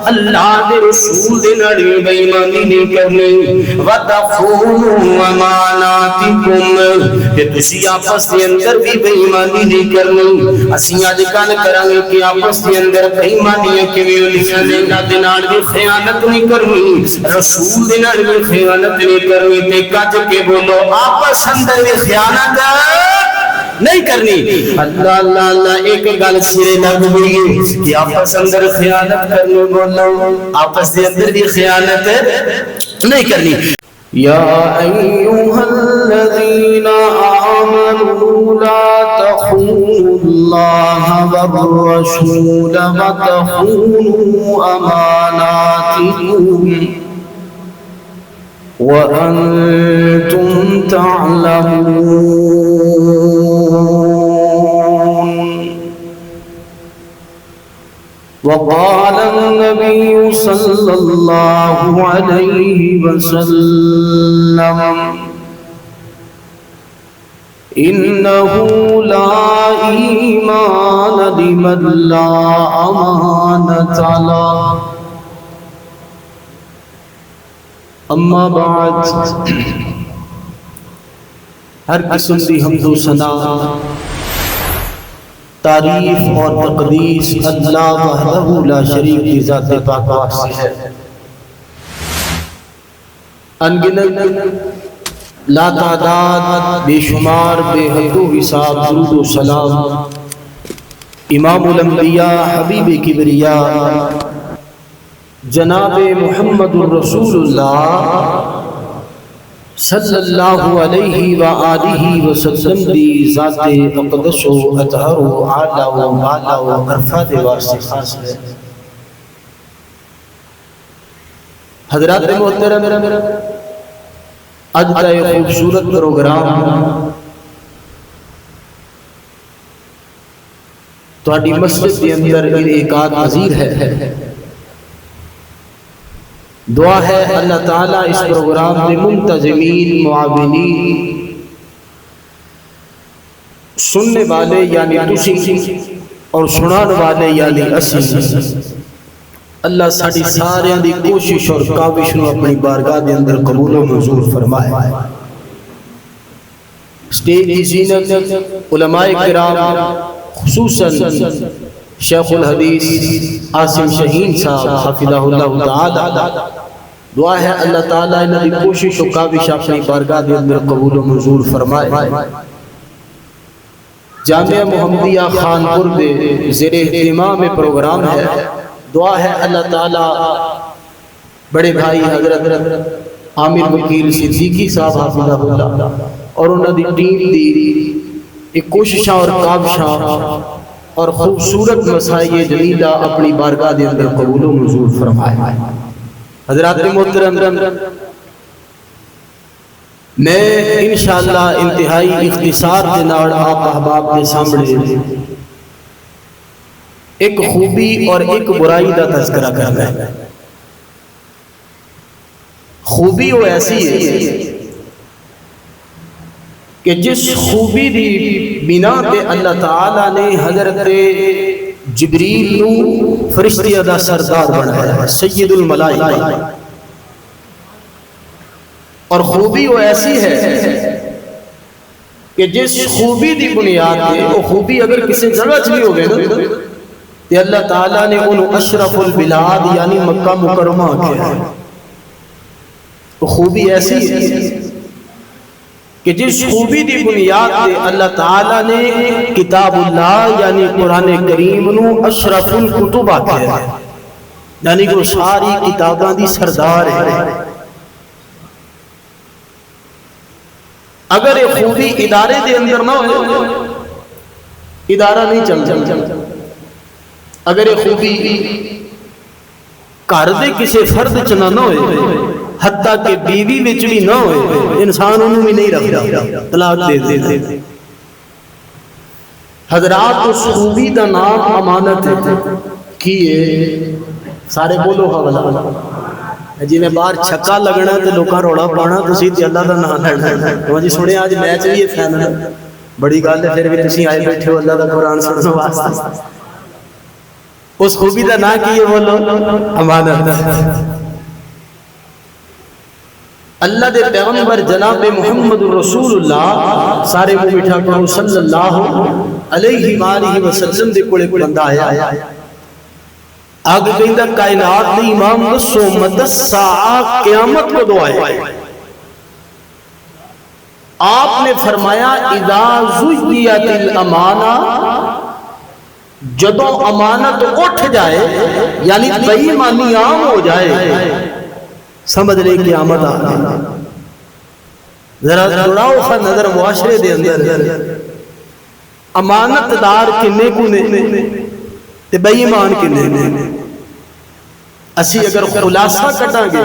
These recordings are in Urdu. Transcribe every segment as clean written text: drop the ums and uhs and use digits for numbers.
اللہ دے رسول دے نال بے ایمانی نہیں کرنی وتخونوا اماناتکم کہ تسی آپس دے اندر بھی بے ایمانی نہیں کرنی اسی اج کل کران گے کہ آپس دے اندر بے ایمانی کیویں ہوندیاں نے دے نال بھی خیانت نہیں کرنی رسول دے نال بھی خیانت نہیں کرنی تے کج کے بولو آپس اندر بھی خیانت نہیں کرنی اللہ اللہ اللہ ایک گل سرے لگ گئی کہ آپس اندر خیانت کرنی بولو آپس دے اندر بھی خیانت نہیں کرنی یا ایوہا الذین آمنوا لا تخونوا اللہ والرسول وتخونوا اماناتکم وأنتم تعلمون وقال النبي صلى الله عليه وسلم إنه لا إيمان لمن لا أمانة له اما بعد ہر قسم کی حمد و ثنا تعریف اور تقدیس اللہ وحدہ لا شریک کی ذات پاک واسطے ہے انگنت لا تعداد بے شمار بے حد و حساب درود و سلام امام الانبیاء حبیب کبریا جناب محمد الرسول اللہ صلی اللہ علیہ وآلہ وسلم دی ذات اقدس و اطہر و اعلیٰ و مالا و عرفات واسطے خاص ہے حضرات محترم آج کا ایک خوبصورت پروگرام تہاڈی مسجد کے اندر انعقاد پذیر ہے دعا ہے اللہ تعالیٰ اس پروگرام میں منتظمین معاونین سننے والے یعنی تسی اور سنان والے یعنی اسی اللہ ساڑی سارے دی کوشش اور کاوش نو اپنی بارگاہ دے اندر قبول و منظور فرمائے سٹیج کی زینت علماء کرام خصوصاً شیخ الحدیث عاصم شہین صاحب حفظہ اللہ تعالی دعا ہے اللہ تعالیٰ انہوں نے کوشش و کاوش اپنی بارگاہ دے اندر قبول و منظور فرمائے جامعہ محمدیہ خانپور دے زیر اہتمام پروگرام ہے دعا ہے اللہ تعالیٰ بڑے بھائی حضرت عامر وکیل صدیقی صاحب حفظہ اللہ اور انہوں نے ٹیم دی ایک کوششاں اور کاوشاں اور خوبصورت مسائل جلیلہ اپنی بارگاہ دے اندر قبول و منظور فرمائے حضرات محترم میں انشاءاللہ انتہائی اختصار کے نال آپ احباب کے سامنے ایک خوبی اور ایک برائی کا تذکرہ کرنا ہے خوبی وہ ایسی ہے کہ جس خوبی دی بنا پہ اللہ تعالیٰ نے حضرت جبریل نو فرشتیہ دا سردار بنایا ہے سید الملائکہ اور خوبی وہ ایسی ہے کہ جس خوبی دی بنیاد پہ وہ خوبی اگر کسی جگہ چلی ہو گئے نا تو اللہ تعالیٰ نے انہوں اشرف البلاد یعنی مکہ مکرمہ کیا ہے وہ خوبی ایسی ہے کہ جس خوبی دی بنیاد پہ اللہ تعالیٰ نے کتاب اللہ یعنی قرآن کریم نو اشرف الکتب آتے ہیں یعنی کہ ساری کتاباں دی سردار ہے اگر یہ خوبی ادارے دے اندر نہ ہو ادارہ نہیں چل اگر یہ خوبی گھر دے کسی فرد چنا نہ ہوئے حتیٰ کہ بیوی وچ بھی نہ ہوئے انسان انہوں بھی نہیں رکھتا طلاق دے دے حضرات اس خوبی دا نام امانت ہے کیے سارے بولو حوالہ جی میں باہر چھکا لگنا تے لوکاں روڑا پانا تسی تے اللہ دا نام لینا تو جی سنے آج میچ بھی ہے فائنل بڑی گل ہے پھر بھی تسی آئے بیٹھے ہو اللہ دا قرآن سننے واسطے اس خوبی کا نام کی ہے بولو امانت. اللہ دے پیغمبر جناب محمد رسول اللہ سارے کو بٹھا کرو صلی اللہ علیہ وآلہ وسلم دے کولے بندہ آیا آگے کہندہ کائنات دی امام دسو مدد ساعہ قیامت کو دعائے. آپ نے فرمایا اذا زجیت الامانہ جدو امانت اٹھ جائے یعنی بے ایمانی عام ہو جائے سمجھ لے قیامت آ گئی. ذرا دوڑاؤ خا نظر معاشرے دے اندر امانت دار کنے کو نے تے بے ایمان کنے نے. اسی اگر خلاصہ کٹا گے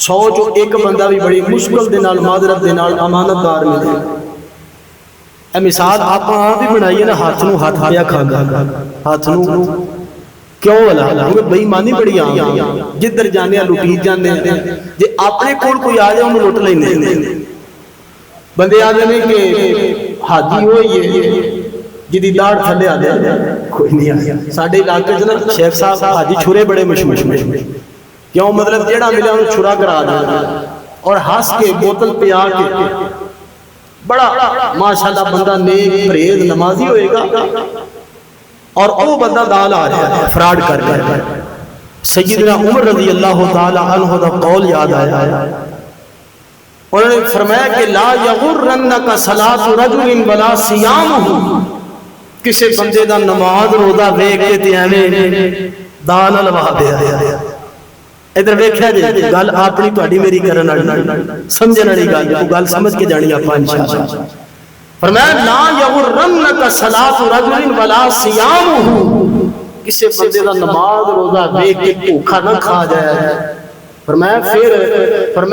100 جو ایک بندہ بھی بڑی مشکل دے نال معذرت دے نال امانت دار ملے. اے مثال آپ بھی بنائیے نا ہاتھ نو ہاتھ پیا کھانا ہاتھ نو کیوں والا کیونکہ بے ایمانی بڑی عام جدھر جانے لٹی جانے جے اپنے کول کوئی آ جائے انہوں لٹ لینے. بندے آ جانے کہ حاجی ہوئی جدی داڑ تھلے آ جائے کوئی نہیں آیا. ساڈے علاقے نا شیخ صاحب حاجی چھرے بڑے مشہور کیوں مطلب جیڑا ملے انہوں چھرا کرا دیا اور ہنس کے بوتل پہ آ کے بڑا ماشاءاللہ بندہ نیک پرہیز نمازی ہوئے گا اور وہ بندہ دال آ رہا ہے فراڈ کر کر. سیدنا عمر رضی اللہ تعالی عنہ دا قول یاد آیا. انہوں نے فرمایا کہ لا یغرنک صلاۃ رجل ولا صیامہ کسی بندے دا نماز روزہ ویکھ کے تے ایویں دال لوا دیا. ادھر ویکھیا جی گل اپنی تہاڈی میری کرن والی سمجھن والی گل سمجھ کے جانی اپاں انشاءاللہ. فرمایا لا یغرنک صلاۃ رجل ولا صیامہ کسی بندے دا نماز روزہ ویکھ کے بھوکا نہ کھا جائے. فرمایا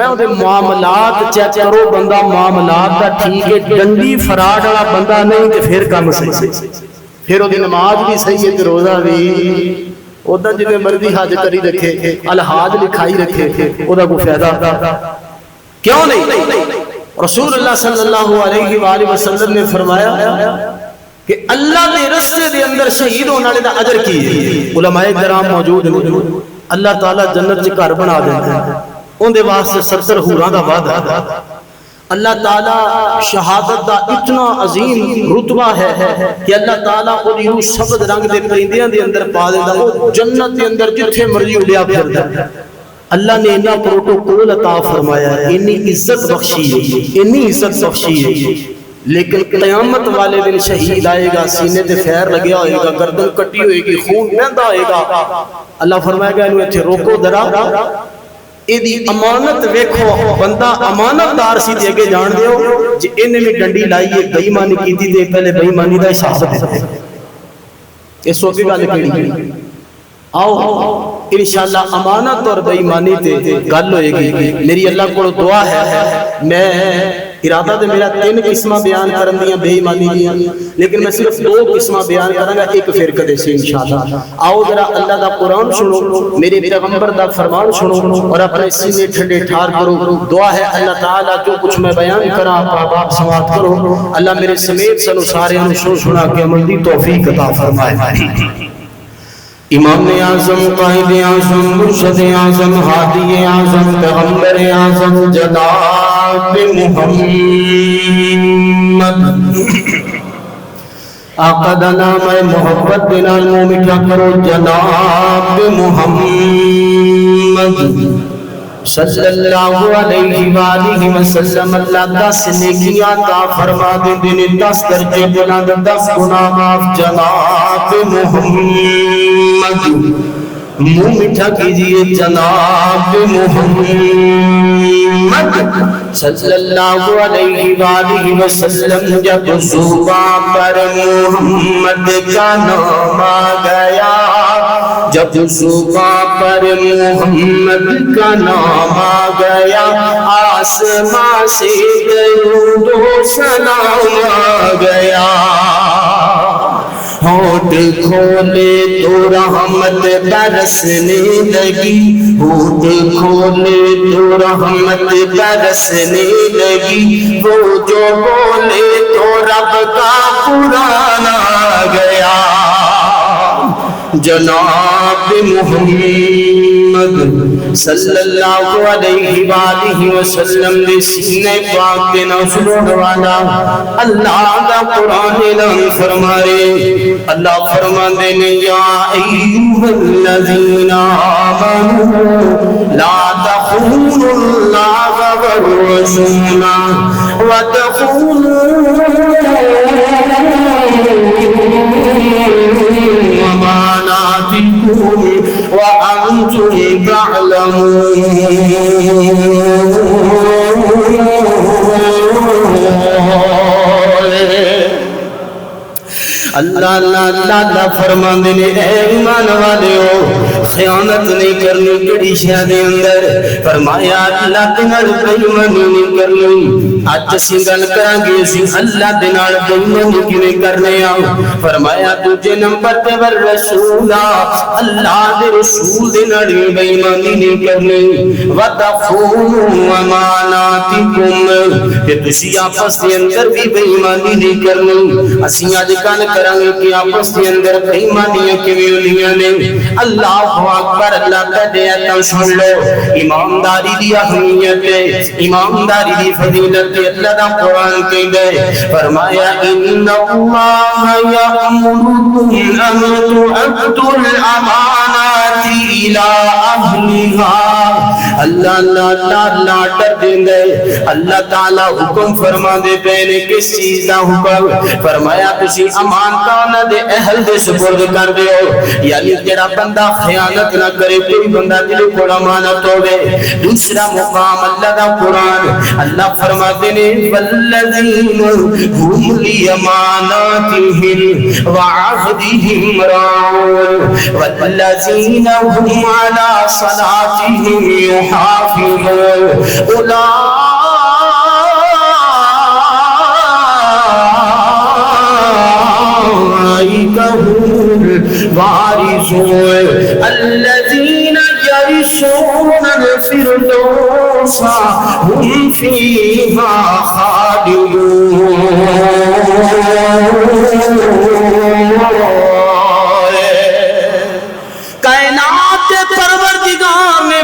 وہ معاملات چیک کرو بندہ معاملات دا ٹھیک ہے ڈنڈی فراڈ والا بندہ نہیں تے پھر کام صحیح پھر وہ نماز بھی صحیح ہے تے روزہ بھی اودا جویں مرضی حج کری رکھے الحاج لکھائی رکھے اودا کوئی فائدہ کیوں نہیں. رسول اللہ صلی اللہ علیہ وآلہ وسلم نے فرمایا کہ اللہ دے رستے دے اندر شہید ہونے والے دا اجر کی ہے. علماء کرام موجود ہیں. اللہ تعالیٰ جنت چ گھر بنا دیتا ہے ان دے واسطے 70 حوراں دا وعدہ. اللہ تعالیٰ شہادت دا اتنا عظیم رتبہ ہے کہ اللہ تعالیٰ او دی روح سبز رنگ دے پرندیاں دے اندر پا دیندا او جنت دے اندر جتھے مرضی اڑیا پھردا. اللہ نے اتنا پروٹوکول عطا فرمایا ہے اتنی عزت بخشی ہے اتنی عزت بخشی ہے. لیکن قیامت والے دن شہید آئے گا سینے تے خیر لگیا ہوئے گا گردن کٹی ہوئے گی خون بہندا ہوئے گا. اللہ فرمائے گا انہوں ایتھے روکو درا ایدی امانت ویکھو بندہ امانت دار سی دے کے جان دیو جی انہیں میں ڈنڈی لائیے بے ایمانی کیتی دے پہلے بے ایمانی دا احساس دے. اس وقت گل کیڑی آؤ انشاءاللہ امانت اور بے ایمانی تے گل ہوئے گی. میری اللہ کو دعا ہے میں ارادہ دے میرا 3 قسمہ بیان کرن دیاں بے ایمانی دیاں لیکن میں صرف 2 قسمہ بیان کروں گا ایک فرقہ دے سے انشاءاللہ. آؤ ذرا اللہ دا قرآن سنو میرے پیغمبر دا فرمان سنو اور اپنے سینے ٹھنڈے ٹھار کرو. دعا ہے اللہ تعالیٰ جو کچھ میں بیان کراں آپ آپ سماعت کرو. اللہ میرے سمیت سنو سارے انہوں سنا کے عمل دی توفیق عطا فرمائے. امام اعظم قائد اعظم مرشد اعظم ہادی اعظم پیغمبر اعظم جناب محمد آقا دا نام ہے محبت بنا المومکہ کرو جناب محمد صلی اللہ علیہ وآلہ وسلم. اللہ 10 نیکیاں عطا فرما دے دن 10 درجے بلند 10 گناہ معاف جناب محمد. منہ میٹھا کیجئے جناب محمد صلی اللہ علیہ وآلہ وسلم. جب زبان پر محمد کا نام آ گیا جب زبان پر محمد کا نام آ گیا آسمان سے درود و سلام آ گیا. ہونٹ کھولے تو رحمت برسنے لگی ہونٹ کھولے تو رحمت برسنے لگی وہ جو بولے تو رب کا قرآن آ گیا. جناب محمد صلی اللہ علیہ وآلہ وسلم دے سینے پاک دے نفل والا اللہ دا قرآن اعلان فرمائے اللہ فرماندے نے یا ایھا الذین آمنوا لا تخونوا اللہ والرسول وتخونوا أماناتكم وأنتم تعلمون اللہ اللہ اللہ اللہ فرماندے نے اے ایمان والےو خیانت نہیں کرنی کڑی شے دے اندر فرمایا اللہ دے نال بےایمانی نہیں کرنی اج اسی گل کراں گے اسی اللہ دے نال بےایمانی کیویں کرنے آ فرمایا دوجے نمبر تے ور رسول اللہ دے رسول دے نال بےایمانی نہیں کرنی وتخونوا اماناتکم کہ تسی آپس دے اندر بھی بےایمانی نہیں کرنی اسی اج کل کرانگے کہ آپس کے اندر بےایمانیاں کیویں ہوندیاں نے اللہ اکبر اللہ کہتے ہیں سن لو ایمانداری دی اہمیت ہے ایمانداری دی فضیلت اللہ دا قرآن کہندا ہے فرمایا ان اللہ یأمرکم ان تؤدوا الامانات الی اہلھا اللہ اللہ اللہ ڈر دیندا ہے اللہ تعالی حکم فرما دے پے نے کس چیز دا حکم فرمایا تسی امانتاں انہاں دے اہل دے سپرد کر دیو یعنی جڑا بندہ خیانت نہ کرے کوئی بندہ دل کو امانت ہوے دوسرا مقام اللہ دا قرآن اللہ فرماتے نے والذین هم لاماناتهم وعهدهم راعون والذین هم على صلاتهم يحافظون أولئك هم الوارثون الذين يرثون الفردوس هم فيها خالدون کائنات پروردگار نے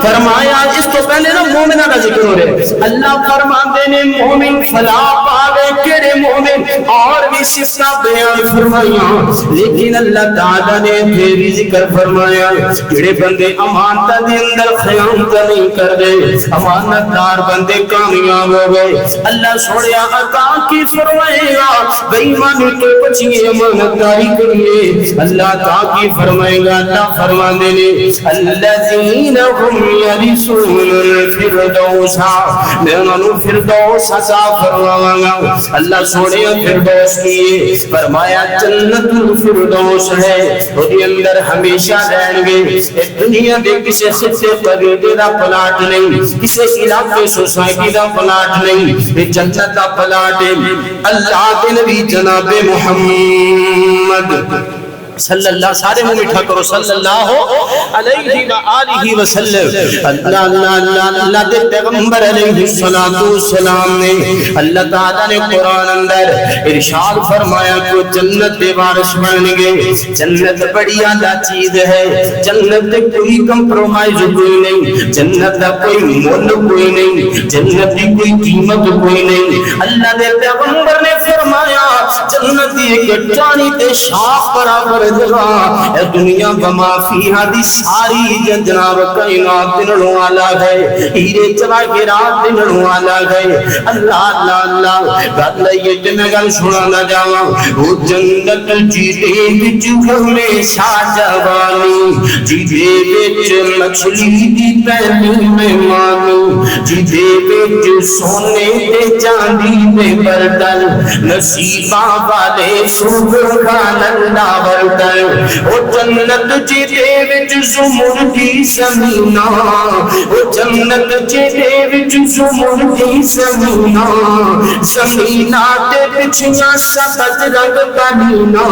فرمایا اس کو پہلے نا مومنہ کا ذکر ہو رہے اللہ فرماندے نے مومن فلاح پاوے کیڑے مومن اور بھی صفات بیان فرمایا لیکن اللہ تعالی نے پھر ذکر فرمایا کیڑے بندے امانت دے اندر خیانت نہیں کر دے امانت دار بندے کامیاب ہو گئے اللہ سوڑیا عطا کی فرمائے گا بے ایمانی تو بچیے امانت داری کریے اللہ عطا کی فرمائے گا اللہ فرماندے نے الذین هم یرثون الفردوس میں انہوں فردوس عطا فرماواں گا اللہ سوڑے فردوس کی فرمایا جنت الفردوس ہے وہ دی اندر ہمیشہ رہن گے دنیا دے کسی خطے قبیلے دا پلاٹ نہیں کسی علاقے سوسائٹی دا پلاٹ نہیں یہ جنت دا پلاٹ ہے اللہ کے نبی جناب محمد صلی اللہ سارے منہ میٹھا کرو صلی اللہ علیہ وآلہ وسلم اللہ اللہ اللہ اللہ دے پیغمبر علیہ السلام نے اللہ تعالیٰ نے قرآن اندر ارشاد فرمایا کہ جنت دے وارث بن گئے جنت بڑی اعلیٰ چیز ہے جنت دے کوئی کمپرومائز کوئی نہیں جنت دا کوئی مول کوئی نہیں جنت دی کوئی قیمت کوئی نہیں اللہ دے پیغمبر نے فرمایا جنت دی ایک ٹانی تے شاخ برابر اے دنیا بما فیہا دی ساری جناب کائنات دنوں والا گئے ہیرے چلا کے رات دنوں والا گئے اللہ اللہ اللہ گل یہ جنگل سنانا جاواں وہ جنت جیدے وچ ہمیشہ جوانی جیدے وچ مچھلی دی پہلی مہمانی جیدے وچ سونے تے چاندی دے برتن نصیباں والے سبحان اللہ برتن او جنت جیدے وچ زمر دی زمینہ او جنت جیدے وچ زمر دی زمینہ زمینہ تے پچھیاں سبز رنگ قنینہ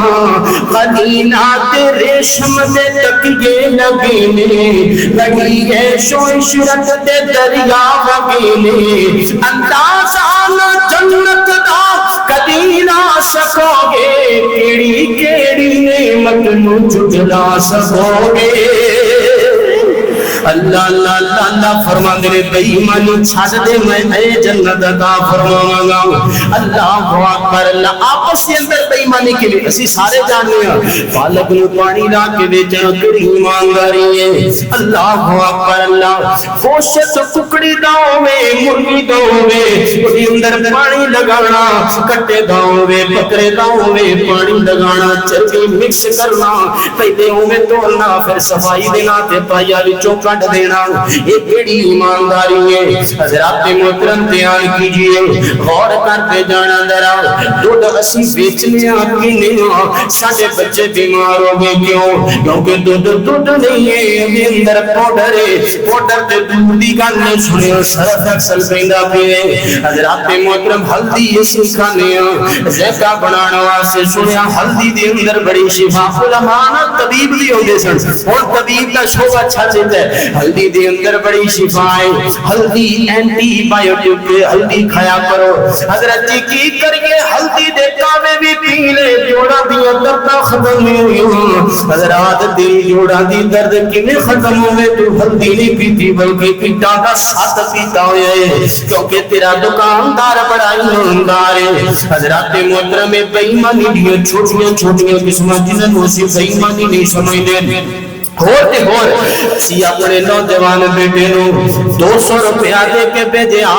قنینہ تے ریشم دے تکیے لگینے لگی ہے شوشرت دے دریا وگینے اندازہ نہ جنت دا کدی نہ سکو گے کیڑی کیڑی نعمت نعمت نو جھٹلا سکوگے اللہ اللہ اللہ اللہ فرماندے نے بے ایمانی چھڈ دے میں اے جنت عطا فرماواں گا اللہ اکبر اللہ آپس کے اندر بے ایمانی کے لیے اسی سارے جاننے ہیں پالک نو پانی لا کے بیچنا کڑی ایمانداری ہے اللہ اکبر اللہ گوشت ککڑی دا ہوے مرغی دا ہوے اس اندر پانی لگانا کٹے دا ہوے بکرے دا ہوے پانی لگانا چربی مکس کرنا پہلے ہوے توڑنا پھر صفائی دینا تے پایا وچوں کٹ دینا یہ بڑی ایمانداری ہے حضرات محترم دھیان کیجئے غور کرتے جانا ذرا دودھ اسی بیچنے پینے سارے بچے بیمار ہو گئے کیوں کیونکہ دودھ نہیں ہے ابھی اندر پاؤڈر ہے پاؤڈر تے دودھ دی گل نہیں سنی سرف اکثر پیندا پے حضرات محترم ہلدی اسی کھانے ذائقہ بنانا واسطے سنیا ہلدی دے اندر بڑی شفا علماء طبیب بھی ہوندے سن اور طبیب دا شعبہ اچھا چیز ہے ہلدی دے اندر بڑی شفا ہے ہلدی اینٹی بایوٹک ہلدی کھایا کرو حضرت جی کی کریے ہلدی دے کاوے بھی پی لے جوڑا دیا درد ختم نہیں ہوئی حضرات دل جوڑا دی درد کنے ختم ہوئے تو ہلدی نہیں پیتی بلکہ پیٹا کا ساتھ پیتا ہوئے کیونکہ تیرا دکاندار بڑا ایماندار ہے حضرات محترم بے ایمانی دی چھوٹیاں چھوٹیاں قسماں جنہاں نو سی بے ایمانی نہیں سمجھدے ہوتے اسی اپنے نوجوان بیٹے نو 200 روپیہ دے کے بھیجیا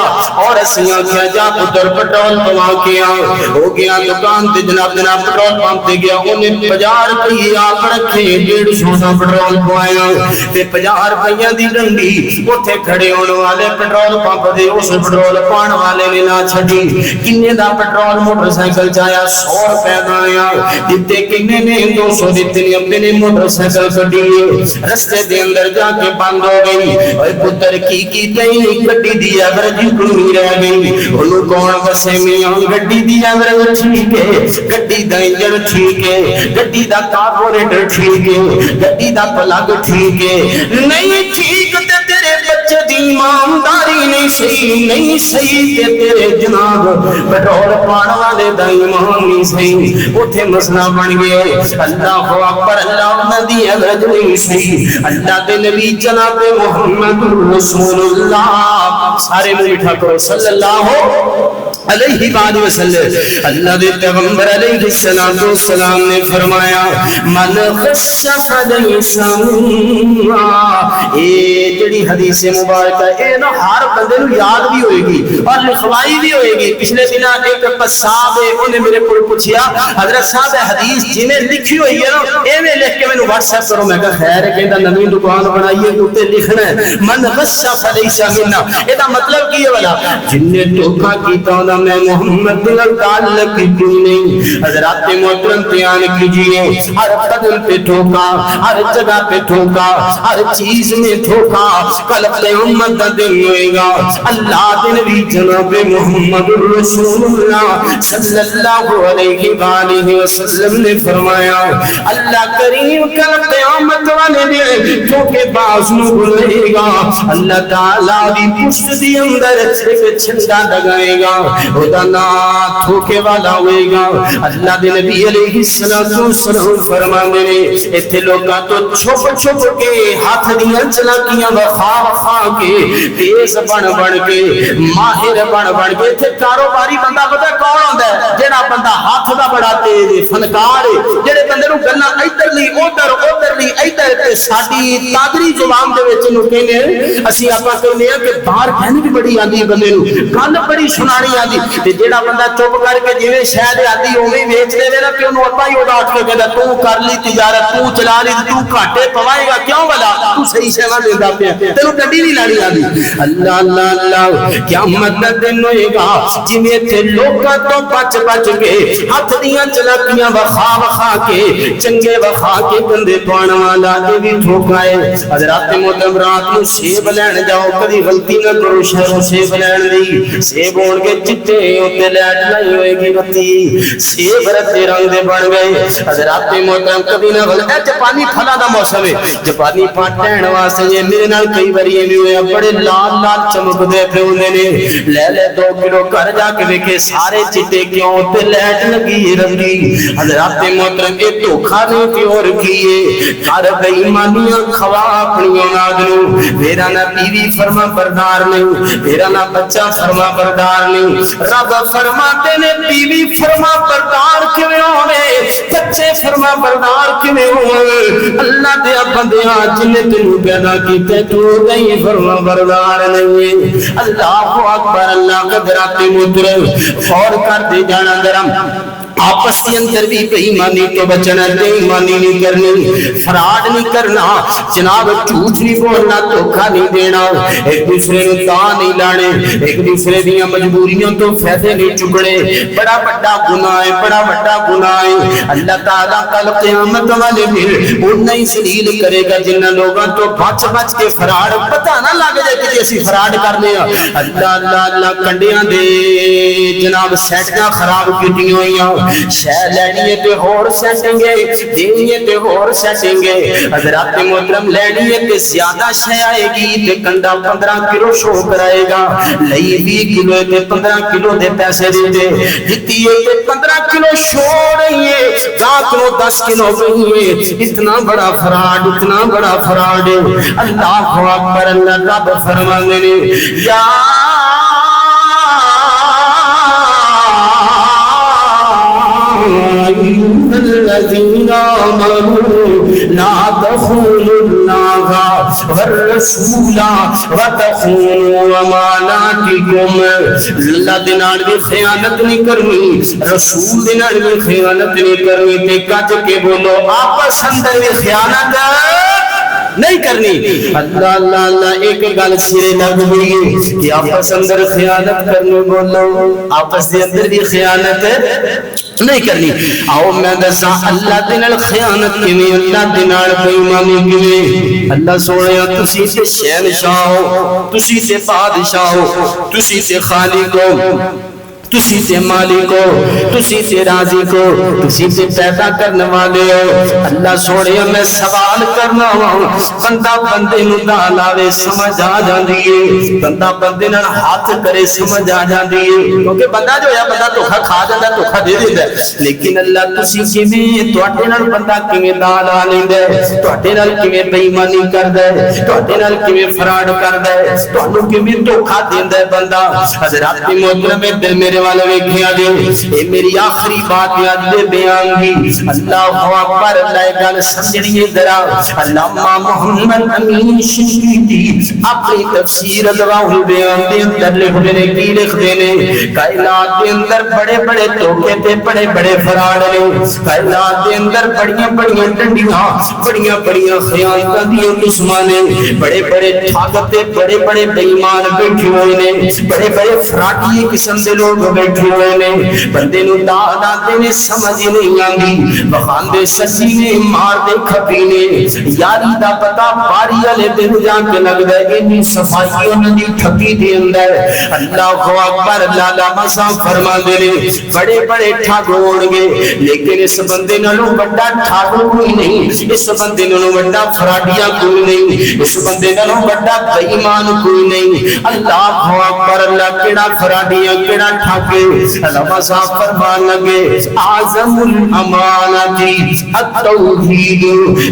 اور اسیاں کیا جا پتر پٹرول پوا کیا ہو گیا دکان تے جناب پٹرول پمپ تے گیا انہیں 50 روپیے آپ رکھے 150 دا پٹرول پوایا تے 50 روپیہ دی ڈنڈی اوتھے کھڑے ہونے والے پٹرول پمپ دے اس پٹرول پان والے نے نہ چھڈی کنے دا پٹرول موٹر سائیکل چایا 100 روپے دا آیا دتے کنے نے 200 دتے نے اپنے نے موٹر سائیکل کڈی رستے دے اندر جا کے بند ہو گئی اوے پتر کی تئی گڈی دی ایوریج کمی رہ گئی اونوں کون بسے میاں گڈی دی ایوریج ٹھیک ہے گڈی دا انجن ٹھیک ہے گڈی دا کاربوریٹر ٹھیک ہے گڈی دا پلگ ٹھیک ہے نہیں ٹھیک تے تیرے بچے دی ایمانداری نہیں صحیح نہیں صحیح تے تیرے جناب پٹرول پان والے دا ایمان نہیں صحیح اوتھے مسئلہ بن گیا اللہ اکبر اللہ انہاں دی ایوریج نہیں صحیح اللہ دے نبی جناب محمد رسول اللہ سارے مٹھا کرو صلی اللہ علیہ وآلہ وسلم اللہ دے پیغمبر علیہ السلام نے فرمایا من خشف لیس منا اے جڑی حدیث مبارکہ اے نا ہر بندے نو یاد بھی ہوئے گی اور لکھوائی بھی ہوئے گی پچھلے دن ایک قصاب ہے انہیں میرے کو پوچھیا حضرت صاحب حدیث جنہیں لکھی ہوئی ہے نا اے میں لکھ کے میں واٹس ایپ کرو میں کہا خیر ہے کہ نویں دکان بنائیے اوتے لکھنا ہے من خشف لیس منا اے دا مطلب کی ہے والا جن نے دھوکا کیتا نا میں محمد نال تعلق کی نہیں حضرات محترم بیان کیجئے ہر قدم پہ دھوکا ہر جگہ پہ دھوکا ہر چیز میں دھوکا کل قیامت کا دن ہوئے گا اللہ دے نبی جناب محمد رسول اللہ صلی اللہ علیہ وآلہ وسلم نے فرمایا اللہ کریم کل قیامت والے دن دھوکے باز نو بلے گا اللہ تعالیٰ دی پشت دی اندر ایک چھنڈا لگائے گا خدا دھوکے والا ہوئے گا اللہ دے نبی علیہ السلام فرماندے نے ایتھے لوکاں تو چھپ چھپ کے ہاتھ دیاں چلاکیاں وخا وخا کے تیز بن کے ماہر بن کے ایتھے کاروباری بندہ پتہ کون ہوندا ہے جڑا بندہ ہاتھ دا بڑا تیز فنکار ہے جڑے بندے نو گلاں ادھر لی ادھر تے ساڈی تادری زبان دے وچ نو کہنے اسی آپا کہنے ہیں کہ باہر کہنے بھی بڑی آندی بندے نو گل بڑی سنانی آندی تے جیڑا بندہ چپ کر کے جویں شاید آدھی اوویں ویچ دے نا کہ اونوں اپا ہی اڑا کے کہدا تو کر لی تجارت تو چلا لی تو گھاٹے پوائے گا کیوں بلا تو صحیح سیوا دیندا پیا تینوں ڈنڈی نہیں لانی آندی اللہ اللہ اللہ قیامت دا دن ہوئے گا جویں تے لوکاں تو بچ کے ہاتھ دیاں چلاکیاں وخا وخا کے چنگے وخا کے بندے پاون والا دے بھی دھوکا ہے حضرات محترم رات نو سیب لین جاؤ کبھی غلطی نہ کرو شہروں سیب لین دی سیب ہون کے چٹے ہوتے لائٹ نہیں ہوئے گی بتی سیب رتے رنگ دے بن گئے حضرات محترم کبھی نہ غلط ہے جاپانی پھلا دا موسم ہے جاپانی پھل لین واسطے جے میرے نال کئی باری ایویں ہویا بڑے لال لال چمکدے پے ہوندے نے لے 2 کلو گھر جا کے ویکھے سارے چٹے کیوں تے لائٹ لگی رہندی حضرات محترم اے دھوکھا نہیں تے اور کیے کر بے ایمانیاں کھوا اپنی اولاد نو میرا نہ بیوی فرما بردار نہیں میرا نہ بچہ فرما بردار نہیں رب فرماتے نے بیوی فرما بردار کیویں ہوے بچے فرما بردار کیویں ہوے اللہ دے بندیاں جن تینوں پیدا کیتے تو نہیں فرما بردار نہیں اللہ اکبر اللہ قدرات محترم غور کر دے جانا درم آپس کے اندر بھی بے ایمانی تو بچنا بے ایمانی نہیں کرنی فراڈ نہیں کرنا جناب جھوٹ نہیں بولنا دھوکا نہیں دینا ایک دوسرے کو تا نہیں لانے ایک دوسرے دیاں مجبوریوں تو فائدے نہیں چکنے بڑا بڑا گناہ ہے بڑا بڑا گناہ ہے اللہ تعالیٰ کل قیامت والے دن انہیں ہی ذلیل کرے گا جن لوگوں تو بچ بچ کے فراڈ پتہ نہ لگ جائے کہ اسی فراڈ کر لیا اللہ اللہ اللہ کنڈیاں دے جناب سیٹیاں خراب کیتی ہوئیاں شہ لینی ہے تے ہور سیٹیں گے دینی ہے تے ہور سیٹیں گے حضرات محترم لینی ہے تے زیادہ شہ آئے گی تے کنڈا 15 کلو شو کرائے گا لئی 20 کلو تے 15 کلو دے پیسے دے دے جتی ہے تے 15 کلو شو رہی ہے رات کو 10 کلو گئی ہے اتنا بڑا فراڈ اتنا بڑا فراڈ اللہ اکبر اللہ رب فرمانے نے یا الذين آمنوا لا تخونوا الله والرسول وتخونوا أماناتكم اللہ دے نال بھی خیانت نہیں کرنی رسول دے نال بھی خیانت نہیں کرنی تے کج کے بولو آپس اندر بھی خیانت نہیں کرنی اللہ اللہ اللہ ایک گل سرے لگ گئی کہ آپس اندر خیانت کرنے بولو آپس دے اندر بھی خیانت نہیں کرنی آؤ میں دسا اللہ دے نال خیانت کیویں اللہ دے نال بے ایمانی کیویں اللہ سونیا تسی تے شہنشاہ ہو تسی تے بادشاہ ہو تسی تے خالق ہو تسی تے مالک ہو تسی تے رازق ہو تسی تے پیدا کرنے والے ہو اللہ سوڑے میں سوال کرنا ہوں بندہ بندے نو لاوے سمجھ آ جاندی ہے بندہ بندے نال ہاتھ کرے سمجھ آ جاندی ہے کیونکہ بندہ جو ہے بندہ دھوکا کھا جاندا دھوکا دے دیندا ہے لیکن اللہ تسی کیویں تواڈے نال بندہ کیویں لا لیندا ہے تواڈے نال کیویں بے ایمانی کردا ہے تواڈے نال کیویں فراڈ کردا ہے تانوں کیویں دھوکا دیندا ہے بندہ حضرات محترم دل میرے والے ویکھیا دے اے میری آخری بات یاد دے بیان دی اللہ اکبر اللہ گل سمجھنی ہے ذرا علامہ محمد امین شنقیطی اپنی تفسیر ادواء البیان دے اندر لکھتے نے کی لکھتے نے کائنات کے اندر بڑے بڑے دھوکے تے بڑے بڑے فراڈ نے کائنات کے اندر بڑیاں بڑیاں ڈنڈیاں بڑیاں بڑیاں خیانتاں دیاں دشمنے بڑے بڑے ٹھگ تے بڑے بڑے بے ایمان بیٹھے ہوئے نے بڑے بڑے فراڈی قسم دے لوگ بیٹھے ہوئے نے بندے نو داد آتے نے سمجھ نہیں آنگی بخاندے سسی نے مار دے کھپی نے یاری دا پتا باری والے دن جان کے لگ دے انی صفائیوں ندی ٹھکی دے اندر اللہ اکبر لالا مسا فرما دے نے بڑے بڑے ٹھاگ ہوڑ گے لیکن اس بندے نالوں بڑا ٹھاگو کوئی نہیں اس بندے نالوں بڑا فراڈیا کوئی نہیں اس بندے نالوں بڑا بے ایمان کوئی نہیں اللہ اکبر اللہ کیڑا فراڈیا کیڑا ٹھاگے علامہ صاحب فرمان لگے اعظم الامانتی التوحید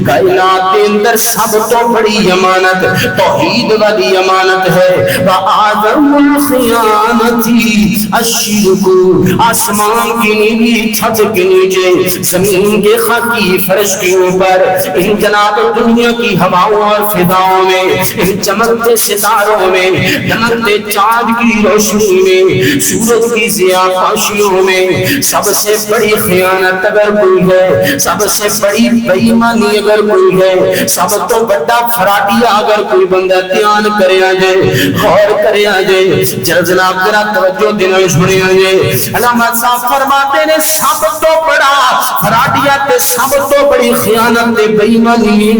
کائنات کے اندر سب تو بڑی امانت توحید والی امانت ہے واعظم الخیانتی الشرک آسمان کی نیچے چھت کے نیچے زمین کے خاکی فرش کے اوپر ان جناب دنیا کی ہواؤں اور فضاؤں میں ان چمکتے ستاروں میں چمکتے چاند کی روشنی میں سورج کی ضیاء پاشیوں میں سب سے بڑی خیانت اگر کوئی ہے سب سے بڑی بے ایمانی اگر کوئی ہے سب تو بڑا فراڈیا اگر کوئی بندہ دھیان کرے آجے غور کرے آجے جناب ذرا توجہ دینا سنے آجے علامہ صاحب فرماتے نے سب تو بڑا فراڈیا تے سب تو بڑی خیانت تے بے ایمانی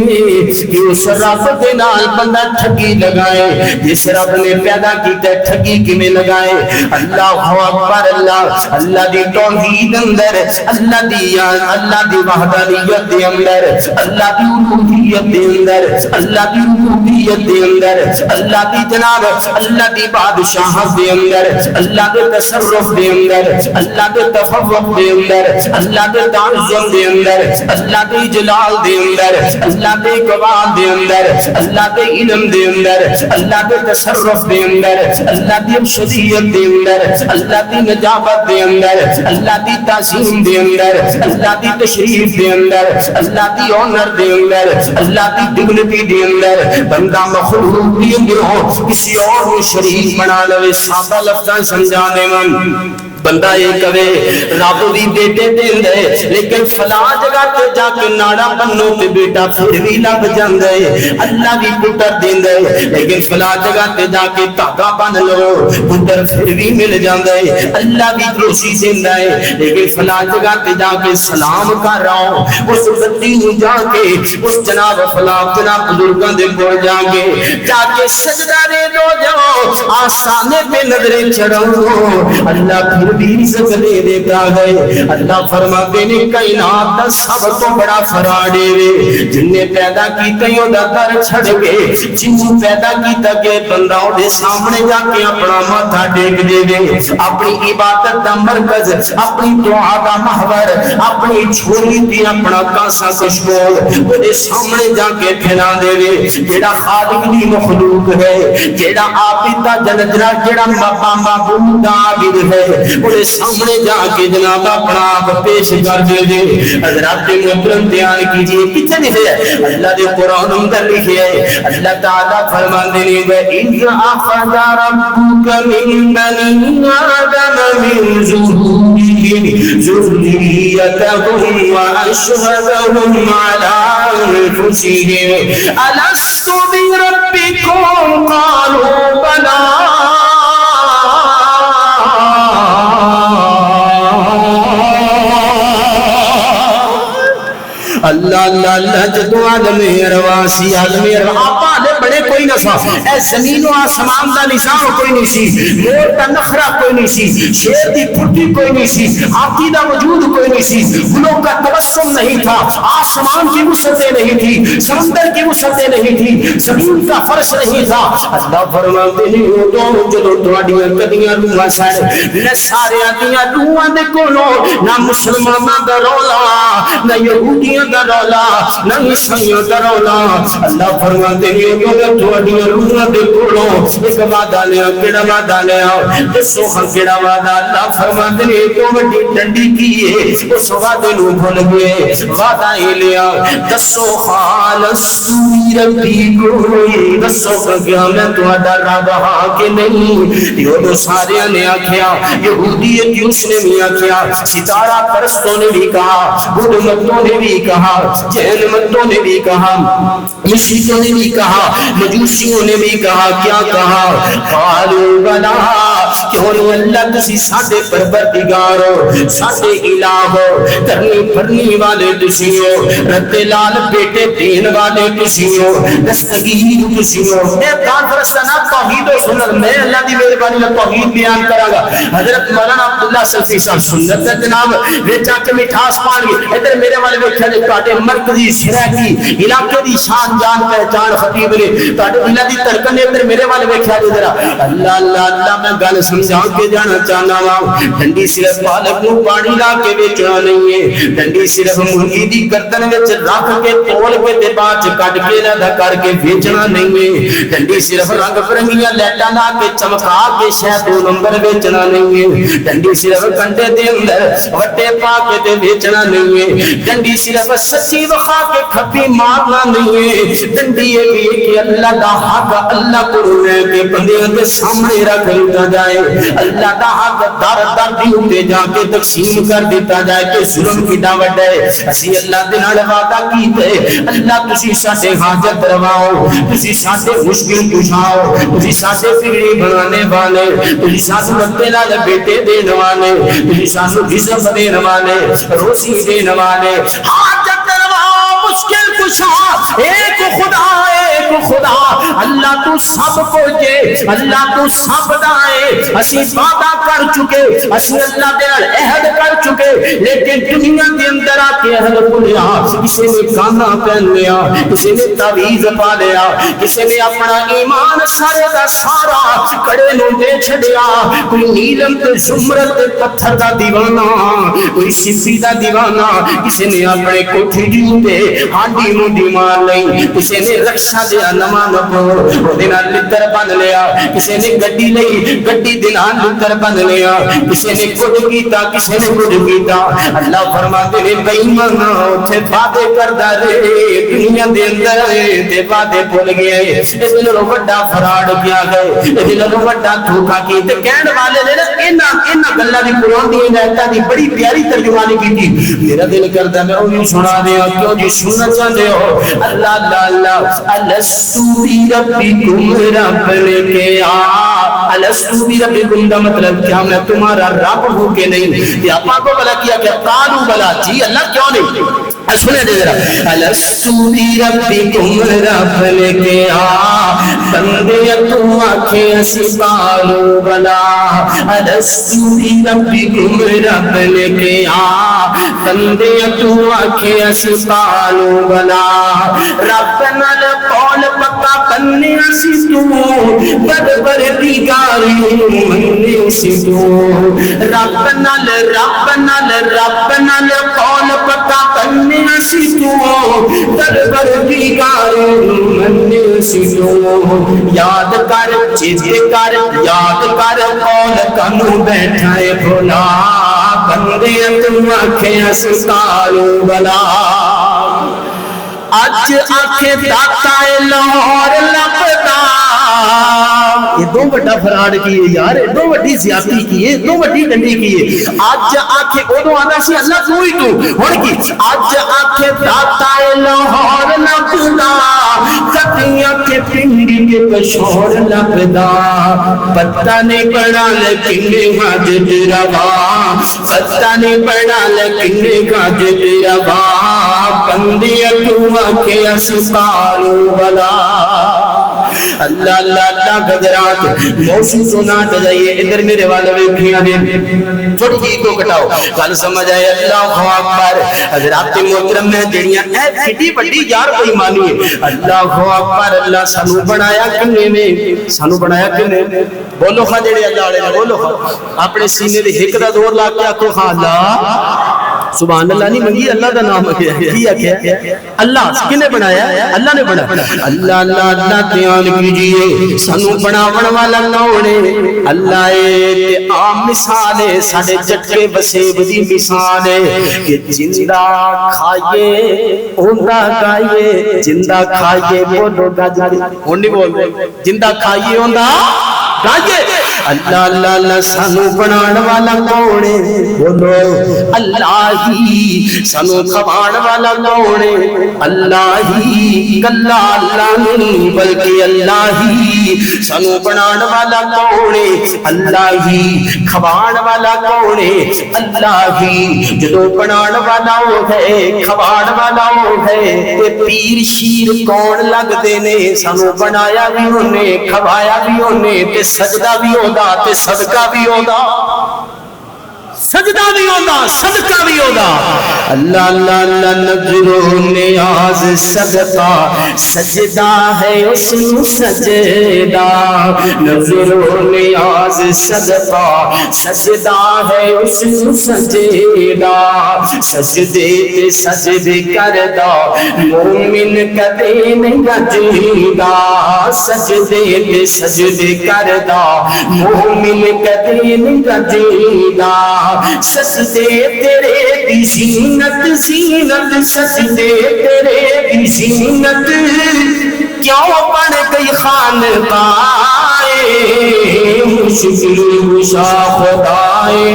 کہ اس رب دے نال بندہ ٹھگی لگائے جس رب نے پیدا کیتا ٹھگی کیویں لگائے اللہ اکبر اللہ اللہ دی توحید اندر اللہ دی وحدانیت دے اندر اللہ دی الوہیت دے اندر اللہ دی ربوبیت دے اندر اللہ دی جناب اللہ دی بادشاہت دے اندر اللہ دے تصرف دے اندر اللہ دے تفوق دے اندر اللہ دے تعظیم دے اندر اللہ دے جلال دے اندر اللہ دے قوال دے اندر اللہ دے علم دے اندر اللہ دے تصرف دے اندر اللہ دی شریعت دے اندر اللہ دی نجابت دے اندر اللہ دی تعظیم دے اندر اللہ دی تشریف دے اندر اللہ دی آنر دے اندر اللہ دی ڈگنیٹی دے اندر بندہ مخلوق دی اندر کسی اور کو شریک بنا لے سادہ لفظاں سمجھانے من بندہ یہ کہے رب بھی بیٹے دین دے لیکن فلاں جگہ تے جا کے ناڑا بنو تے بیٹا پھر بھی لگ جاندے اللہ بھی پتر دین دے لیکن فلاں جگہ تے جا کے دھاگا بن لو پتر پھر بھی مل جاندے اللہ بھی روشی دیندا ہے لیکن فلاں جگہ تے جا کے سلام کر رہا ہوں اس بندی نو جا کے اس جناب فلاں جناب بزرگاں دے کول جا کے سجدہ دے دو جاؤ آسانے پہ نظریں چڑھاؤ اللہ پھر بھی عزت دے دیتا ہے اللہ فرماتے نے کائنات دا سب تو بڑا فراڈے وے جن نے پیدا کیتا ہی دا در چھڑ کے جن نے پیدا کیتا کہ بندہ دے سامنے جا کے اپنا ماتھا ٹیک دے وے اپنی عبادت دا مرکز اپنی دعا دا محور اپنی چھوڑی دی اپنا کاسا کشکول دے سامنے جا کے پھیلا دے وے جیڑا خالق دی مخلوق ہے جیڑا عابد دا جنجرا جیڑا معبود دا عابد ہے بڑے سامنے جا کے جناب اپنا آپ پیش کر دے دے حضرات محترم دھیان کیجئے کتنے لکھے ہے اللہ دے قرآن اندر لکھے ہے اللہ تعالیٰ فرماندے نے وَإِذْ أَخَذَ رَبُّكَ مِن بَنِي آدَمَ مِن ظُهُورِهِمْ ذُرِّيَّتَهُمْ وَأَشْهَدَهُمْ عَلَىٰ أَنفُسِهِمْ أَلَسْتُ بِرَبِّكُمْ قَالُوا بَلَىٰ اللہ اللہ اللہ جدو عالم ارواسی عالم اروا دے بڑے کوئی نہ سا اے زمین و آسمان دا نظام کوئی نہیں سی مور دا نخرہ کوئی نہیں سی شیر دی پھٹی کوئی نہیں سی ہاتھی دا وجود کوئی نہیں سی گلوں کا تبسم نہیں تھا آسمان کی وسعتیں نہیں تھی سمندر کی وسعتیں نہیں تھی زمین کا فرش نہیں تھا اللہ فرماتے ہیں وہ جدو تواڈیاں کدیاں روحاں سن نہ سارے دیاں روحاں دے کولوں نہ مسلماناں دا رولا نہ یہودیاں دا رولا نہ عیسائیاں دا رولا اللہ فرماتے ہیں کہ تواڈیاں روحاں دے کولوں ایک وعدہ لیا کیڑا وعدہ لیا دسو ہاں کیڑا وعدہ اللہ فرماتے ہیں تو وڈی ڈنڈی کی ہے اس وعدے نو بھول گئے وعدہ ہی لیا دسو خالص ربی کوئی دسو کہ میں تہاڈا رب ہاں کہ نہیں یہ سارے نے آکھیا یہودیت اس نے بھی آکھیا ستارہ پرستوں نے بھی کہا بدھ متوں نے بھی کہا جین متوں نے بھی کہا مشرکوں نے بھی کہا مجوسیوں نے بھی کہا کیا کہا قالوا بلا کیوں نہیں اللہ تسی ساڈے پروردگار ہو ساڈے الہ ہو کرنی پھرنی والے تسی ہو رب لال بیٹے دین والے تسی ہو دستگیر تسی ہو اے دان فرستانہ توحید و سنت میں اللہ دی مہربانی میں توحید بیان کراں گا حضرت مولانا عبداللہ سلفی صاحب سنت ہے جناب وچ کے مٹھاس پان گے ادھر میرے والے ویکھیا جے تواڈے مرکزی سرائکی علاقے دی شان جان پہچان خطیب نے تواڈے دل دی دھڑکن نے ادھر میرے والے ویکھیا جے ذرا اللہ اللہ اللہ میں گل سمجھا کے جانا چاہنا وا ڈنڈی صرف پالک نو پانی لا کے بیچنا نہیں ہے ڈنڈی صرف مرغی دی گردن وچ رکھ کے تول کے تے بعد کٹ کے نہ کر کے بیچنا نہیں ہے ڈنڈی صرف رنگ برنگیاں لائٹاں لا کے چمکا کے شاید دو نمبر بیچنا نہیں ہے ڈنڈی صرف کنڈے دے اندر وٹے پا کے تے بیچنا نہیں ہے ڈنڈی صرف سچی وفا کے کھپی مارنا نہیں ہے ڈنڈی یہ بھی ہے کہ اللہ دا حق اللہ کو رہے کے بندیاں دے سامنے رکھ دیتا جائے اللہ دا حق در در دی ہوتے جا کے تقسیم کر دیتا جائے کہ ظلم کی دعوت ہے اسی اللہ دے نال وعدہ کیتے اللہ تسی ساڈے حاجت رواؤ تسی ساڈے مشکل کشاؤ تسی ساڈے بگڑی بنانے والے تسی سانو رتے نال بیٹے دینے والے تسی سانو رزق دینے والے روزی دینے والے حاجت رواؤ مشکل کشا ایک خدا اللہ تو سب کچھ ہے، اللہ تو سب دا ہے، اسی وعدہ کر چکے، اسی اللہ دے نال عہد کر چکے، لیکن دنیا دے اندر آ کے عہد بھولیا، کسی نے کانا پہن لیا، کسی نے تعویذ پا لیا، کسی نے اپنا ایمان سارے دا سارا کڑے نو دے چھڈیا، کوئی نیلم تے زمرد تے پتھر دا دیوانہ، کوئی شفی دا دیوانہ، کسی نے اپنے کوٹھی تے ہانڈی منڈی مار لئی، کسی نے رکشا دیا نواں نبو اودے نال لتر بن لیا، کسی نے گڈی لئی گڈی دے نال لتر بن لیا، کسی نے کچھ کیتا، کسی نے کچھ کیتا۔ اللہ فرماتے نے بے ایمان اوتھے وعدے کردا رہے، دنیا دے اندر تے وعدے بھول گئے، اس نالوں وڈا فراڈ کیا گئے، اس نالوں وڈا دھوکا کی تے کہن والے نے انہاں گلاں دی قرآن دی آیاتاں دی بڑی پیاری ترجمانی کیتی۔ میرا دل کردا میں اوہی سنا دیا، کیوں جی سننا چاہتے ہو؟ اللہ اللہ اللہ الستو بربکم رب نے کیا، الستو بربکم دا مطلب کیا میں تمہارا رب ہوں کہ نہیں؟ یہ آپ کو بلا کیا کہ قالوا بلا، جی اللہ کیوں نہیں؟ سنے دے ذرا، الستو بربکم رب نے کیا، بندے تو آنکھیں اسی قالوا بلا، الستو بربکم رب نے کیا، بندے تو آنکھیں اسی قالوا بلا، رب نال قول پکا بننے اسی تو، بدبر دیگاری مننے اسی تو، رب نال قول پکا بننے اسی تو، بدبر دیگاری مننے اسی تو، یاد کر چیز کر یاد کر قول کنو بیٹھا ہے بھولا، بندے تو آنکھیں اسی قالوا بلا، اج آنکھیں داتا لاہور لبدا، یہ دو بڑا فراڈ کیے یار، دو بڑی زیادتی کیے، دو بڑی ڈنڈی کیے۔ اج آنکھیں ادو آنا سی اللہ تو ہی تو ہن کی، اج آنکھیں داتا لاہور لبدا، کتیاں کے پنڈی کے پشور لبدا، پتہ نہیں بڑا لکنے حاجت روا، پتہ نہیں بڑا لکنے حاجت روا، بندے تو آنکھیں اسی قالوا بلا۔ اللہ اللہ اللہ گجرات موسم سنا جائیے، ادھر میرے والے ویکھیاں نے تھوڑی جی کو کٹاؤ گل سمجھ آئے۔ اللہ اکبر، حضرات محترم میں جڑیاں اے کڈی بڑی یار بے ایمانی ہے۔ اللہ اکبر، اللہ سانو بنایا کنے میں، سانو بنایا کنے، بولو خا جڑے اللہ والے نے بولو خا، اپنے سینے دے ہک دا زور لا کے آکھو خا اللہ سبحان اللہ نہیں منگی، اللہ دا نام کیا کیا اللہ کنے بنایا؟ اللہ نے بنایا۔ اللہ اللہ اللہ دھیان کیجئے، سانو بناون والا کون ہے؟ اللہ ہے۔ عام مثال ہے ساڈے جٹکے وسیب دی مثال ہے کہ زندہ کھائیے اوندا گائیے، زندہ کھائیے بولو گا جاری ہن نہیں بول رہے، زندہ کھائیے اوندا گائیے۔ اللہ اللہ اللہ سانو بنان والا کون ہے؟ بولو اللہ ہی۔ سانو کھوان والا کون ہے؟ اللہ ہی۔ کلا اللہ نہیں بلکہ اللہ ہی۔ سانو بنان والا کون ہے؟ اللہ ہی۔ کھوان والا کون ہے؟ اللہ ہی۔ جدو بنان والا وہ ہے، کھوان والا وہ ہے، تے پیر شیر کون لگ دینے؟ سانو بنایا بھی انہیں، کھوایا بھی انہیں، تے سجدہ بھی ہوگا تے صدقہ بھی ہوگا، سجدہ بھی ہوگا صدقہ بھی ہوگا۔ اللہ اللہ اللہ نظر و نیاز صدقہ سجدہ ہے اس نو سجدہ، نظر و نیاز صدقہ سجدہ ہے اس نو سجدہ، سجدے تے سجدے کردا مومن کدے نہیں گجیدا، سجدے تے سجدے کردا مومن کدے نہیں گجیدا، سجدے تیرے دی زینت زینت، سجدے تیرے دی زینت، کیوں بن گئی خانقاہ مشکل کشا خدائے،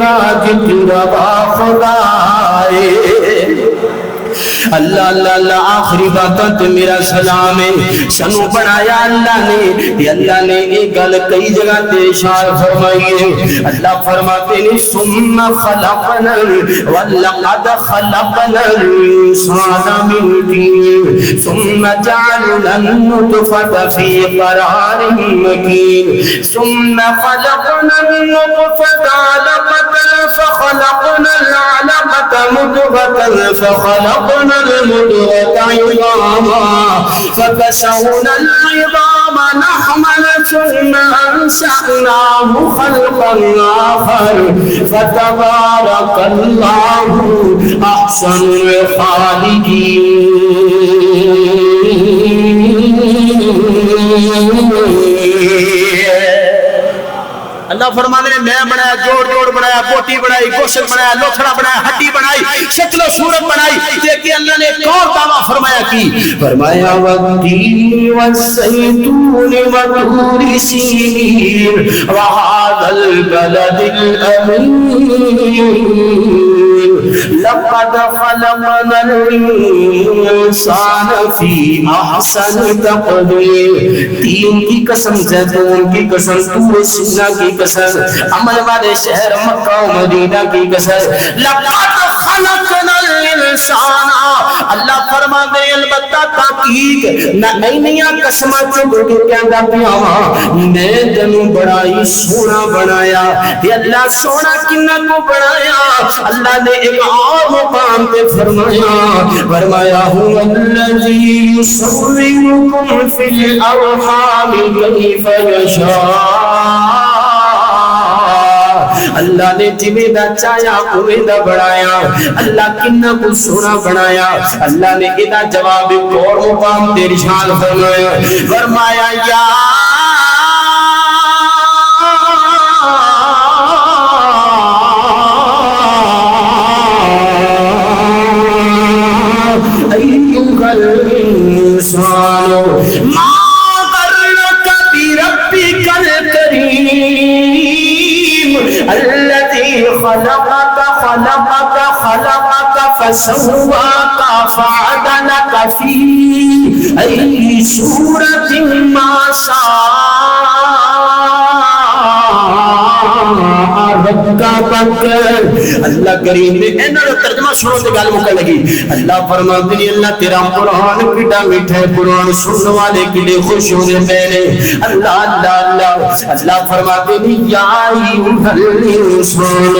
حاجت روا خدائے۔ اللہ اللہ اللہ آخری باتاں تے میرا سلام ہے سنو بنایا اللہ نے اللہ نے ایک گل کئی جگہ تے اشارہ فرمائی ہے اللہ فرماتے ہیں ثم خلقنا ولقد خلقنا الانسان من طين ثم جعلنا النطفة في قرار مكين ثم خلقنا النطفة علقة فخلقنا العلقة مضغة فخلقنا المضغة عظاما فكسونا العظام لحما ثم أنشأناه خلقا آخر فتبارك الله أحسن الخالقين اللہ فرمانے نے میں بنایا جوڑ جوڑ بنایا بوٹی بنائی گوشت بنایا لوتھڑا بنایا ہڈی بنائی شکل و صورت بنائی دیکھیں اللہ نے ایک اور دعویٰ فرمایا کی فرمایا والتین والزیتون وطور سینین وهذا البلد الامین لقد خلقنا الانسان فی احسن تقویم تین کی قسم زیتون کی قسم طور سینہ کی قسم عمل والے شہر مکہ و مدینہ کی قسم لقد خلقنا الانسان اللہ فرما دے البتہ تحقیق نئی نئی قسمہ چکو کے کہندا پیا میں تینوں بڑائی سونا بنایا تے اللہ سونا کنہ کو بنایا اللہ نے ایک اور مقام پہ فرمایا هو الذی یصورکم فی الارحام کیف یشاء اللہ نے جویں دا چاہیا اویں دا بنایا اللہ کنا کو سونا بنایا اللہ نے ادا جواب اور مقام تے ارشاد فرمایا یا ایھا الانسان ما غرک بربک الکریم الذي خلقك فسواك فعدلك في أي صورة ما اللہ کریم نے انہاں دا ترجمہ سنو تے گل مکن لگی اللہ فرماتے ہیں اللہ تیرا قرآن کڈا میٹھا ہے قرآن سننے والے کڈے خوش ہونے پے نے اللہ اللہ اللہ اللہ فرماتے ہیں یا ایھا الانسان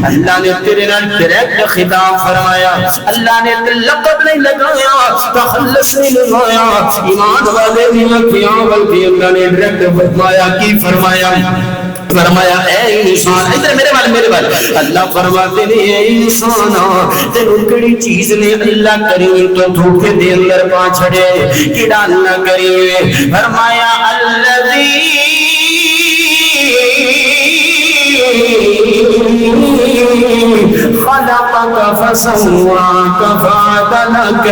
اللہ نے تیرے نال ڈائریکٹ خطاب فرمایا اللہ نے لقب نہیں لگایا تخلص نہیں لگایا ایمان والے نہیں کیا بلکہ اللہ نے ڈائریکٹ فرمایا کی فرمایا اے انسان ادھر میرے بال اللہ فرماتے ہیں اے انسان تینوں کیڑی چیز نے اللہ کریم تو دھوکے دے اندر پا چھڑے کیڑا نہ کریم فرمایا الذی خلقك فسواك فعدلك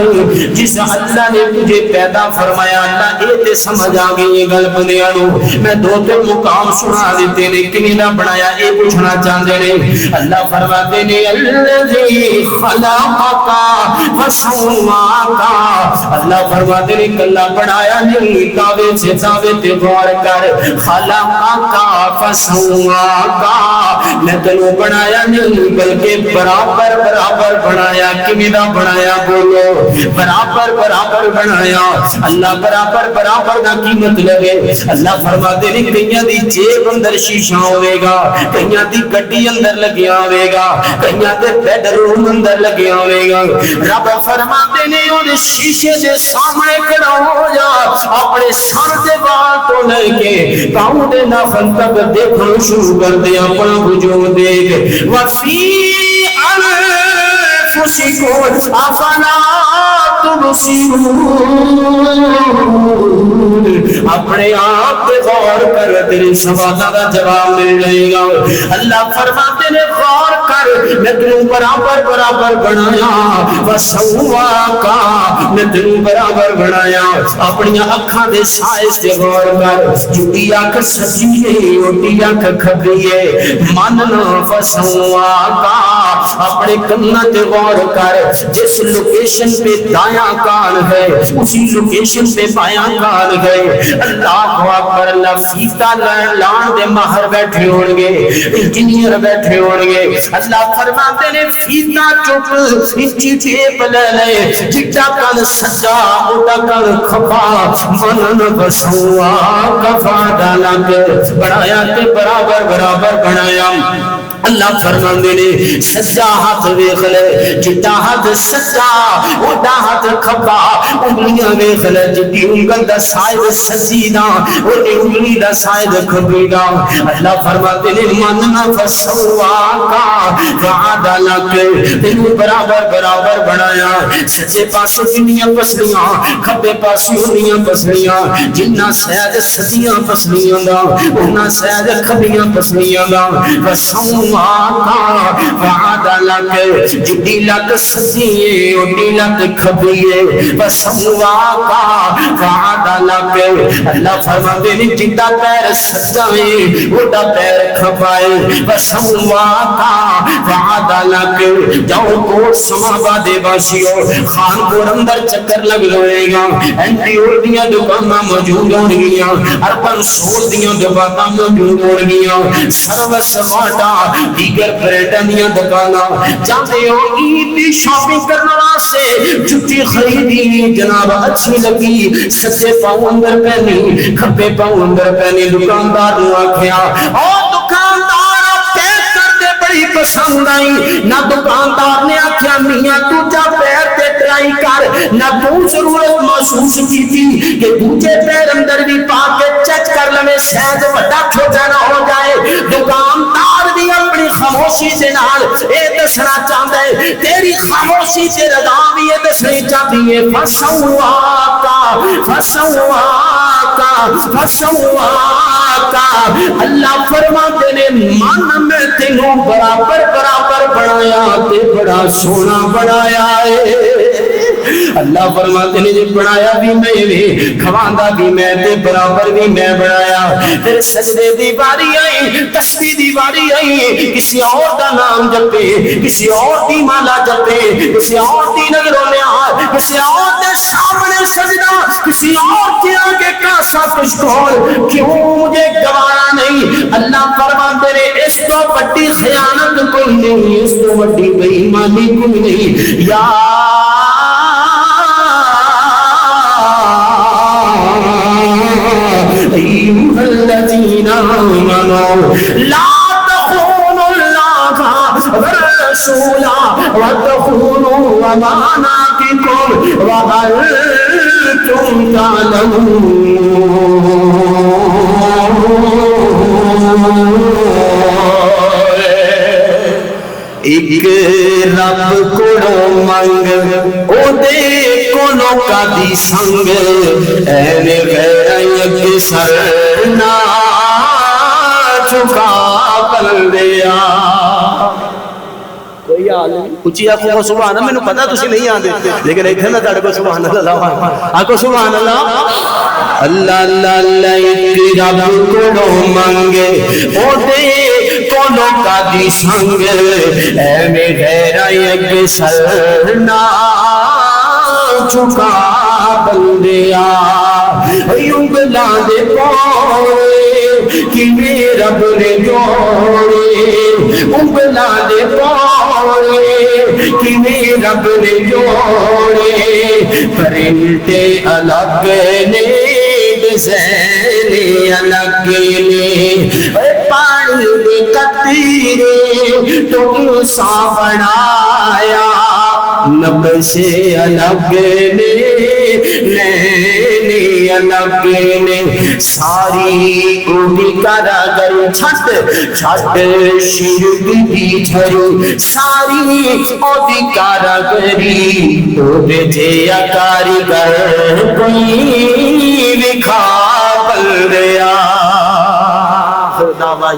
جس اللہ نے تجھے پیدا فرمایا اللہ اے تے سمجھ آ گئی یہ گل بندیاں نو میں دو تین مقام سنا دیتے نے کنے نہ بنایا اے پوچھنا چاہندے نے اللہ فرماتے نے الذی خلقك فسواك اللہ فرماتے نے کلا بنایا نہیں تاوے سے تاوے تے غور کر خلقك فسواك میں تینوں بنایا نہیں بلکہ برابر برابر بنایا کمیدہ بنایا بولو برابر برابر بنایا اللہ برابر برابر نہ قیمت لگے اللہ فرماتے ہیں کئیاں دی جیب اندر شیشہ ہوئے گا کئیاں دی گڈی اندر لگیا ہوئے گا کئیاں دے بیڈ روم اندر لگیا ہوئے گا رب فرماتے ہیں ان شیشے دے سامنے کھڑا ہو جا اپنے سر دے بال تو لے کے پاؤں دے ناخن تک دیکھنا شروع کر دے اپنا وجود دیکھ وفی انفسکم افلا تبصرون اپنے آپ پہ غور کر تیرے سوالوں کا جواب مل جائے گا اللہ فرماتے نے غور کر میں تینوں برابر برابر بنایا وسواکا میں تینوں برابر بنایا اپنی اکھاں دے سائز تے غور کر جھوٹی اکھ سچی ہے اوٹی اکھ کھبی ہے مننا وسواکا اپنے کنا تے غور کر جس لوکیشن پہ دایاں کان ہے اسی لوکیشن پہ بایاں کان ہے اللہ اکبر اللہ فیتا لان دے ماہر بیٹھے ہون گے انجینئر بیٹھے ہون گے اللہ فرماتے نے فیتا چپ انچی ٹیپ لے لے جٹا کان سجا اوٹا کان کھپا منن بسوا کفا ڈالک بڑھایا تے برابر برابر بنایا اللہ فرماندے نے سجا ہاتھ ویکھ لے جٹا ہاتھ سجا اوٹا ہاتھ کھبا انگلیاں ویکھ لے جٹی انگل دا سائز سجی دا اوٹی انگلی دا سائز کھبی دا اللہ فرماتے نے مننا فسوا کا وعد لک تینوں برابر برابر بنایا سجے پاسے کنیاں پسلیاں کھبے پاسے انیاں پسلیاں جنہ سائز سجیاں پسلیاں دا انہاں سائز کھبیاں پسلیاں دا فسوا کا وعد لک جڈی لک سجیے اوڈی لک کھبیے وسوا کا وعد لک اللہ فرماتے نے جڈا پیر سجاوے اوڈا پیر کھبائے وسوا کا وعد لک جاؤ کوٹ سماواد واسیو خان پور اندر چکر لگ رہے گا اینٹی اور دیاں دکاناں موجود ہون گیاں اربن سول دیاں دکاناں موجود ہون گیاں سروس واٹا دیگر برینڈاں دکاناں جاندے ہو عید دی شاپنگ کرنے واسطے جُتی خریدی جناب اچھی لگی سجے پاؤں اندر پہنی کھبے پاؤں اندر پہنی دکاندار نو آکھیا او دکاندار پیک کر دے بڑی پسند آئی نہ دکاندار نے آکھیا میاں تو جا پیر تے ٹرائی کر نہ تو ضرورت محسوس کی تھی کہ دوجے پیر اندر بھی پا کے چیک کر لے شاید بڑا چھوٹا نہ ہو جائے دکاندار بھی اپنی خاموشی سے نال اے دسنا چاہتا ہے تیری خاموشی سے رضا بھی یہ دسنی چاہتی ہے فسوا کا اللہ فرماتے نے من میں تینوں برابر برابر بنایا تے بڑا سونا بنایا ہے اللہ فرماتے نے جب بنایا بھی میں کھواندا بھی میں تے برابر بھی میں بنایا پھر سجدے دی باری آئی تسبیح دی باری آئی کسی اور دا نام جپے کسی اور دی مالا جپے کسی اور دی نظروں نیاز کسی اور دے سامنے سجدہ کسی اور کے آگے کاسا پشکول کیوں مجھے گوارا نہیں اللہ فرماتے نے اس تو بڑی خیانت کوئی نہیں اس تو بڑی بے ایمانی کوئی نہیں یا أيها الذين آمنوا لا تخونوا الله والرسول وتخونوا أماناتكم وأنتم تعلمون ایک رب کو منگ او دے کونوں کا دی سنگ اینے غیر یک سر نہ چکا بندیا کوئی حال نہیں اچھی آنکھوں کو سبحان اللہ میں نے پتا تسی نہیں آن دیتے لیکن ایک نہ تاڑے کو سبحان اللہ آنکھوں سبحان اللہ اللہ اللہ اللہ ایک رب کو منگے او دے کونوں کا دی سنگ اے میں غیرہ یک سر نہ چکا بندیا انگلاں دے پوڑے کہ میں رب نے جوڑے انگلاں دے پوڑے کہ میں رب نے جوڑے پرنٹے الگ نے ڈیزائن الگ نے پانی دے قطرے تو انسان بنایا نقش الگ نے نین الگ نے ساری اوڈی کاراگر چھٹ چھٹ شرک دی جھری ساری اوڈی کاراگری اوڈ جے کاریگر کوئی لکھا بندیا. آخر دعویٰ